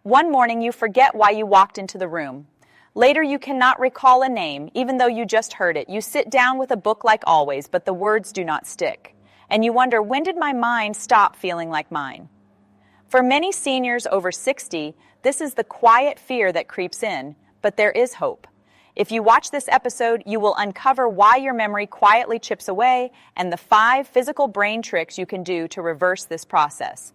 One morning you forget why you walked into the room. Later you cannot recall a name, even though you just heard it. You sit down with a book like always, but the words do not stick. And you wonder, when did my mind stop feeling like mine? For many seniors over 60, this is the quiet fear that creeps in, but there is hope. If you watch this episode, you will uncover why your memory quietly chips away and the 5 physical brain tricks you can do to reverse this process.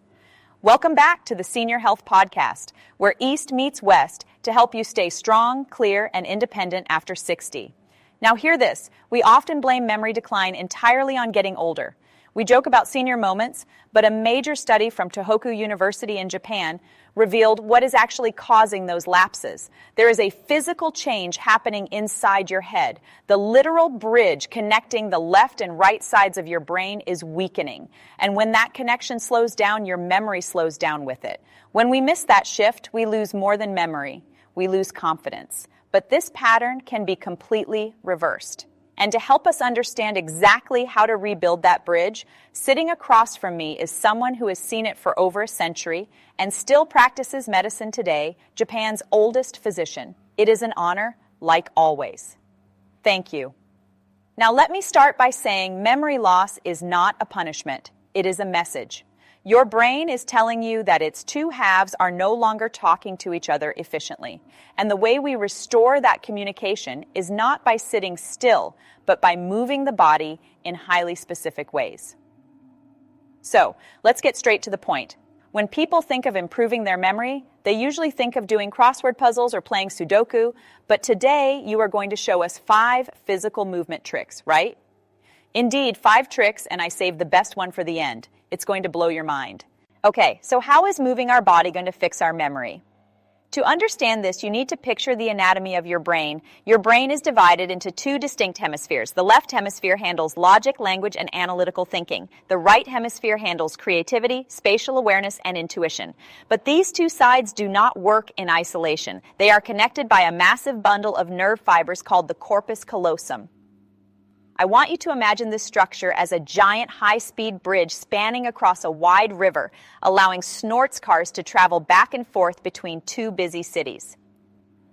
Welcome back to the Senior Health Podcast, where East meets West to help you stay strong, clear, and independent after 60. Now hear this, we often blame memory decline entirely on getting older. We joke about senior moments, but a major study from Tohoku University in Japan revealed what is actually causing those lapses. There is a physical change happening inside your head. The literal bridge connecting the left and right sides of your brain is weakening. And when that connection slows down, your memory slows down with it. When we miss that shift, we lose more than memory. We lose confidence. But this pattern can be completely reversed. And to help us understand exactly how to rebuild that bridge, sitting across from me is someone who has seen it for over a century and still practices medicine today, Japan's oldest physician. It is an honor, like always. Thank you. Now let me start by saying memory loss is not a punishment. It is a message. Your brain is telling you that its two halves are no longer talking to each other efficiently. And the way we restore that communication is not by sitting still, but by moving the body in highly specific ways. So, let's get straight to the point. When people think of improving their memory, they usually think of doing crossword puzzles or playing Sudoku, but today you are going to show us 5 physical movement tricks, right? Indeed, 5 tricks, and I saved the best one for the end. It's going to blow your mind. Okay, so how is moving our body going to fix our memory? To understand this, you need to picture the anatomy of your brain. Your brain is divided into 2 distinct hemispheres. The left hemisphere handles logic, language, and analytical thinking. The right hemisphere handles creativity, spatial awareness, and intuition. But these 2 sides do not work in isolation. They are connected by a massive bundle of nerve fibers called the corpus callosum. I want you to imagine this structure as a giant high-speed bridge spanning across a wide river, allowing snorts cars to travel back and forth between 2 busy cities.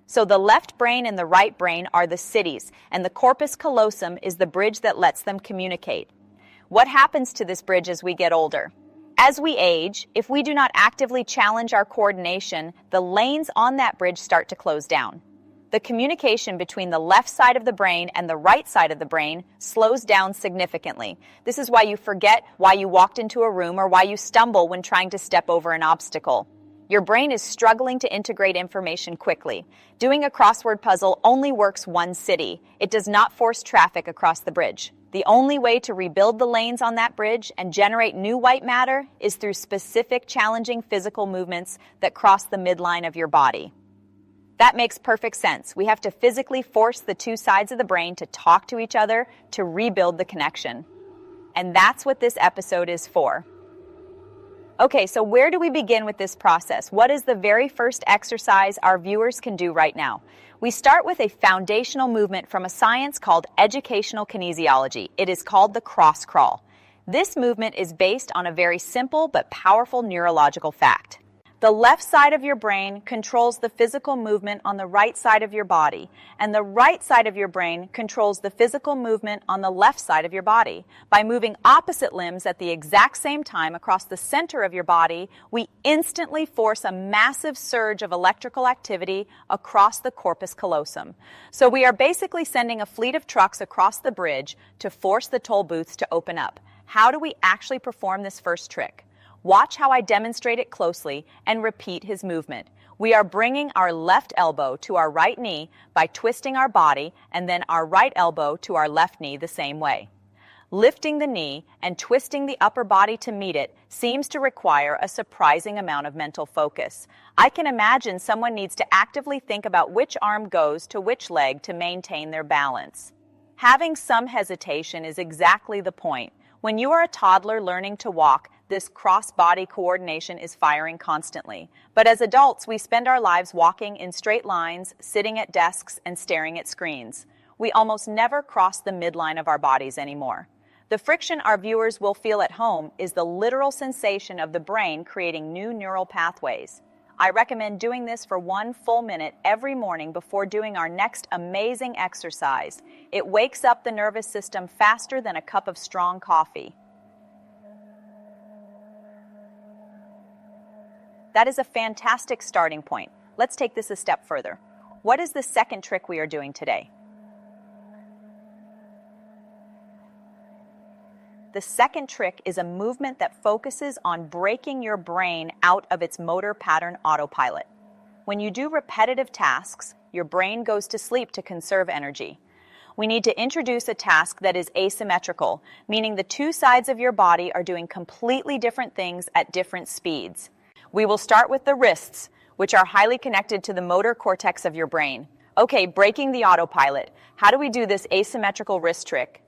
So the left brain and the right brain are the cities, and the corpus callosum is the bridge that lets them communicate. What happens to this bridge as we get older? As we age, if we do not actively challenge our coordination, the lanes on that bridge start to close down. The communication between the left side of the brain and the right side of the brain slows down significantly. This is why you forget why you walked into a room or why you stumble when trying to step over an obstacle. Your brain is struggling to integrate information quickly. Doing a crossword puzzle only works one city. It does not force traffic across the bridge. The only way to rebuild the lanes on that bridge and generate new white matter is through specific challenging physical movements that cross the midline of your body. That makes perfect sense. We have to physically force the 2 sides of the brain to talk to each other to rebuild the connection. And that's what this episode is for. Okay, so where do we begin with this process? What is the very first exercise our viewers can do right now? We start with a foundational movement from a science called educational kinesiology. It is called the cross crawl. This movement is based on a very simple but powerful neurological fact. The left side of your brain controls the physical movement on the right side of your body, and the right side of your brain controls the physical movement on the left side of your body. By moving opposite limbs at the exact same time across the center of your body, we instantly force a massive surge of electrical activity across the corpus callosum. So we are basically sending a fleet of trucks across the bridge to force the toll booths to open up. How do we actually perform this first trick? Watch how I demonstrate it closely and repeat his movement. We are bringing our left elbow to our right knee by twisting our body and then our right elbow to our left knee the same way. Lifting the knee and twisting the upper body to meet it seems to require a surprising amount of mental focus. I can imagine someone needs to actively think about which arm goes to which leg to maintain their balance. Having some hesitation is exactly the point. When you are a toddler learning to walk, this cross-body coordination is firing constantly. But as adults, we spend our lives walking in straight lines, sitting at desks, and staring at screens. We almost never cross the midline of our bodies anymore. The friction our viewers will feel at home is the literal sensation of the brain creating new neural pathways. I recommend doing this for 1 full minute every morning before doing our next amazing exercise. It wakes up the nervous system faster than a cup of strong coffee. That is a fantastic starting point. Let's take this a step further. What is the second trick we are doing today? The second trick is a movement that focuses on breaking your brain out of its motor pattern autopilot. When you do repetitive tasks, your brain goes to sleep to conserve energy. We need to introduce a task that is asymmetrical, meaning the two sides of your body are doing completely different things at different speeds. We will start with the wrists, which are highly connected to the motor cortex of your brain. Okay, breaking the autopilot. How do we do this asymmetrical wrist trick?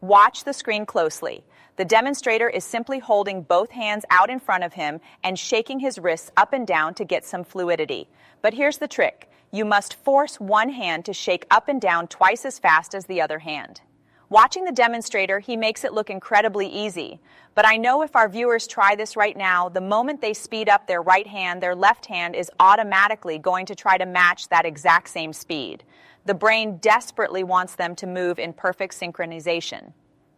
Watch the screen closely. The demonstrator is simply holding both hands out in front of him and shaking his wrists up and down to get some fluidity. But here's the trick. You must force one hand to shake up and down twice as fast as the other hand. Watching the demonstrator, he makes it look incredibly easy. But I know if our viewers try this right now, the moment they speed up their right hand, their left hand is automatically going to try to match that exact same speed. The brain desperately wants them to move in perfect synchronization.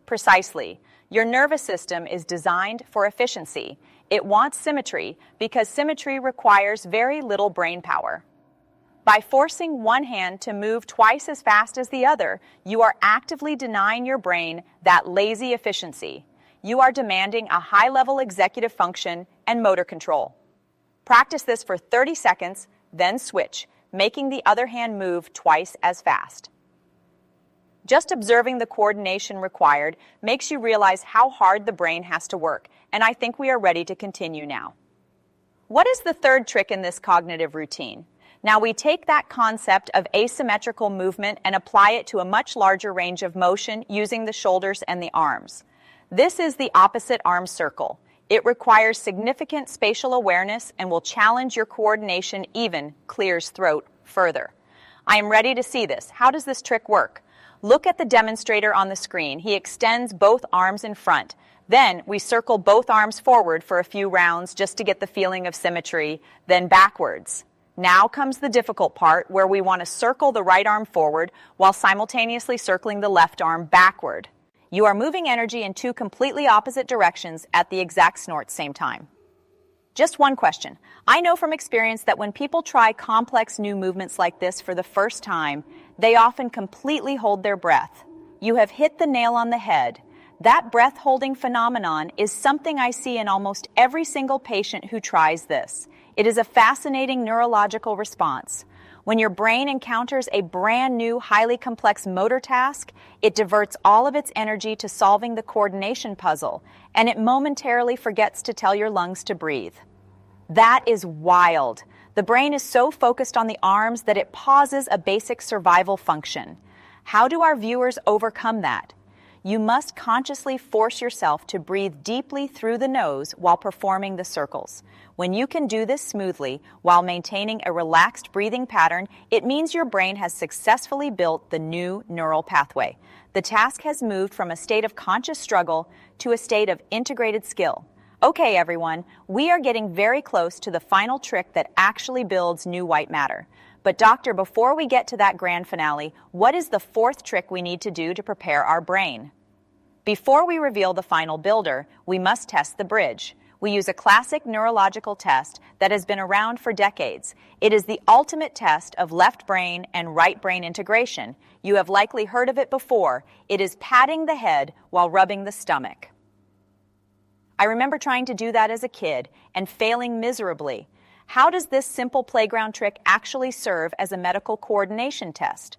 Precisely. Your nervous system is designed for efficiency. It wants symmetry because symmetry requires very little brain power. By forcing one hand to move twice as fast as the other, you are actively denying your brain that lazy efficiency. You are demanding a high-level executive function and motor control. Practice this for 30 seconds, then switch, making the other hand move twice as fast. Just observing the coordination required makes you realize how hard the brain has to work, and I think we are ready to continue now. What is the third trick in this cognitive routine? Now we take that concept of asymmetrical movement and apply it to a much larger range of motion using the shoulders and the arms. This is the opposite arm circle. It requires significant spatial awareness and will challenge your coordination, even clears throat further. I am ready to see this. How does this trick work? Look at the demonstrator on the screen. He extends both arms in front. Then we circle both arms forward for a few rounds just to get the feeling of symmetry, then backwards. Now comes the difficult part where we want to circle the right arm forward while simultaneously circling the left arm backward. You are moving energy in two completely opposite directions at the exact same time. Just one question. I know from experience that when people try complex new movements like this for the first time, they often completely hold their breath. You have hit the nail on the head. That breath-holding phenomenon is something I see in almost every single patient who tries this. It is a fascinating neurological response. When your brain encounters a brand new, highly complex motor task, it diverts all of its energy to solving the coordination puzzle, and it momentarily forgets to tell your lungs to breathe. That is wild. The brain is so focused on the arms that it pauses a basic survival function. How do our viewers overcome that? You must consciously force yourself to breathe deeply through the nose while performing the circles. When you can do this smoothly while maintaining a relaxed breathing pattern, it means your brain has successfully built the new neural pathway. The task has moved from a state of conscious struggle to a state of integrated skill. Okay, everyone, we are getting very close to the final trick that actually builds new white matter. But doctor, before we get to that grand finale, what is the fourth trick we need to do to prepare our brain? Before we reveal the final builder, we must test the bridge. We use a classic neurological test that has been around for decades. It is the ultimate test of left brain and right brain integration. You have likely heard of it before. It is patting the head while rubbing the stomach. I remember trying to do that as a kid and failing miserably. How does this simple playground trick actually serve as a medical coordination test?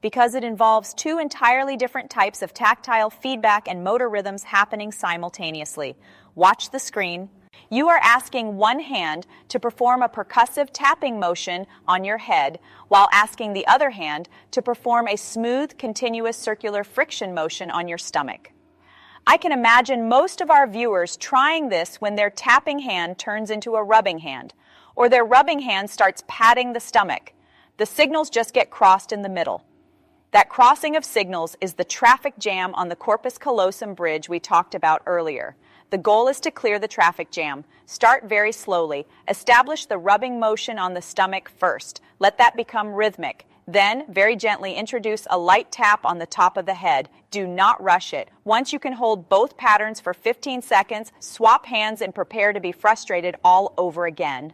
Because it involves two entirely different types of tactile feedback and motor rhythms happening simultaneously. Watch the screen. You are asking one hand to perform a percussive tapping motion on your head while asking the other hand to perform a smooth, continuous circular friction motion on your stomach. I can imagine most of our viewers trying this when their tapping hand turns into a rubbing hand, or their rubbing hand starts patting the stomach. The signals just get crossed in the middle. That crossing of signals is the traffic jam on the corpus callosum bridge we talked about earlier. The goal is to clear the traffic jam. Start very slowly. Establish the rubbing motion on the stomach first. Let that become rhythmic. Then, very gently introduce a light tap on the top of the head. Do not rush it. Once you can hold both patterns for 15 seconds, swap hands and prepare to be frustrated all over again.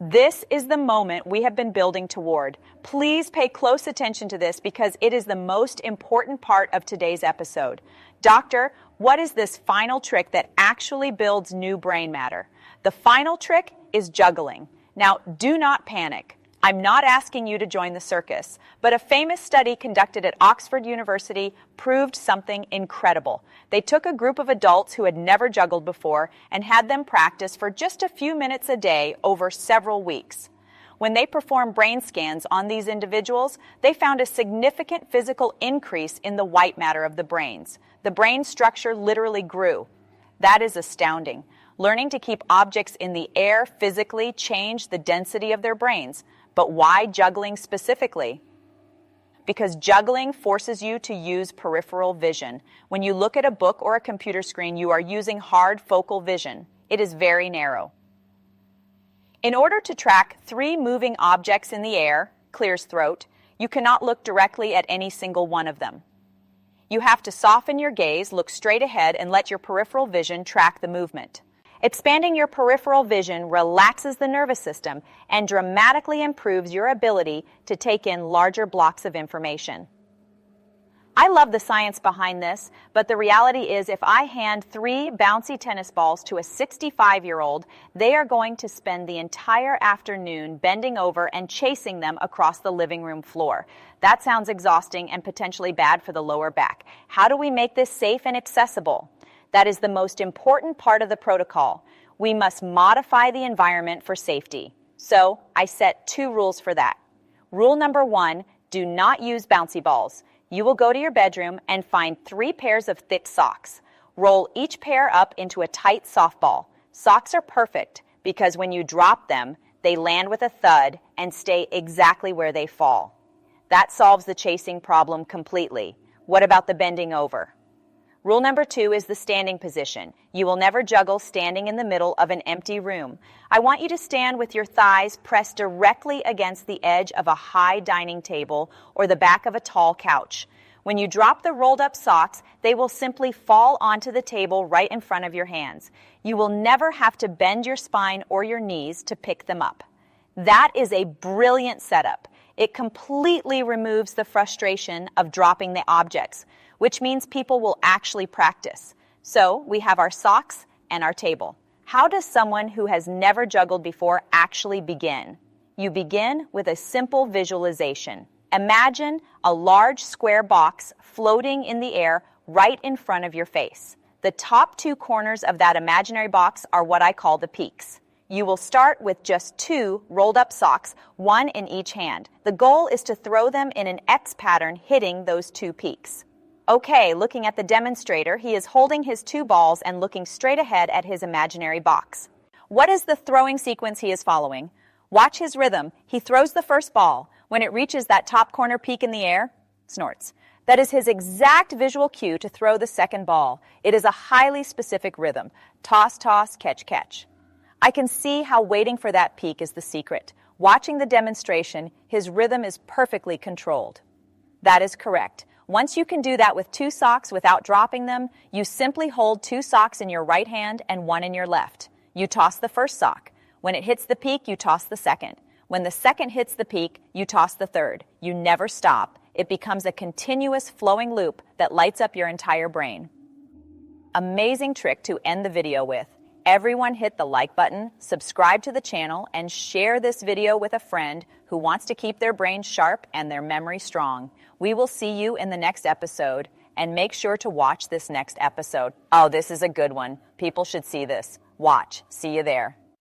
This is the moment we have been building toward. Please pay close attention to this because it is the most important part of today's episode. Doctor, what is this final trick that actually builds new brain matter? The final trick is juggling. Now, do not panic. I'm not asking you to join the circus, but a famous study conducted at Oxford University proved something incredible. They took a group of adults who had never juggled before and had them practice for just a few minutes a day over several weeks. When they performed brain scans on these individuals, they found a significant physical increase in the white matter of the brains. The brain structure literally grew. That is astounding. Learning to keep objects in the air physically changed the density of their brains. But why juggling specifically? Because juggling forces you to use peripheral vision. When you look at a book or a computer screen, you are using hard focal vision. It is very narrow. In order to track 3 moving objects in the air, clears throat, you cannot look directly at any single one of them. You have to soften your gaze, look straight ahead, and let your peripheral vision track the movement. Expanding your peripheral vision relaxes the nervous system and dramatically improves your ability to take in larger blocks of information. I love the science behind this, but the reality is if I hand 3 bouncy tennis balls to a 65-year-old, they are going to spend the entire afternoon bending over and chasing them across the living room floor. That sounds exhausting and potentially bad for the lower back. How do we make this safe and accessible? That is the most important part of the protocol. We must modify the environment for safety. So I set 2 rules for that. Rule number 1, do not use bouncy balls. You will go to your bedroom and find 3 pairs of thick socks. Roll each pair up into a tight softball. Socks are perfect because when you drop them, they land with a thud and stay exactly where they fall. That solves the chasing problem completely. What about the bending over? Rule number 2 is the standing position. You will never juggle standing in the middle of an empty room. I want you to stand with your thighs pressed directly against the edge of a high dining table or the back of a tall couch. When you drop the rolled up socks, they will simply fall onto the table right in front of your hands. You will never have to bend your spine or your knees to pick them up. That is a brilliant setup. It completely removes the frustration of dropping the objects, which means people will actually practice. So we have our socks and our table. How does someone who has never juggled before actually begin? You begin with a simple visualization. Imagine a large square box floating in the air right in front of your face. The top 2 corners of that imaginary box are what I call the peaks. You will start with just 2 rolled up socks, 1 in each hand. The goal is to throw them in an X pattern hitting those 2 peaks. Okay, looking at the demonstrator, he is holding his 2 balls and looking straight ahead at his imaginary box. What is the throwing sequence he is following? Watch his rhythm. He throws the first ball. When it reaches that top corner peak in the air, snorts. That is his exact visual cue to throw the second ball. It is a highly specific rhythm. Toss, toss, catch, catch. I can see how waiting for that peak is the secret. Watching the demonstration, his rhythm is perfectly controlled. That is correct. Once you can do that with 2 socks without dropping them, you simply hold 2 socks in your right hand and 1 in your left. You toss the first sock. When it hits the peak, you toss the second. When the second hits the peak, you toss the third. You never stop. It becomes a continuous flowing loop that lights up your entire brain. Amazing trick to end the video with. Everyone hit the like button, subscribe to the channel, and share this video with a friend who wants to keep their brain sharp and their memory strong. We will see you in the next episode, and make sure to watch this next episode. Oh, this is a good one. People should see this. Watch. See you there.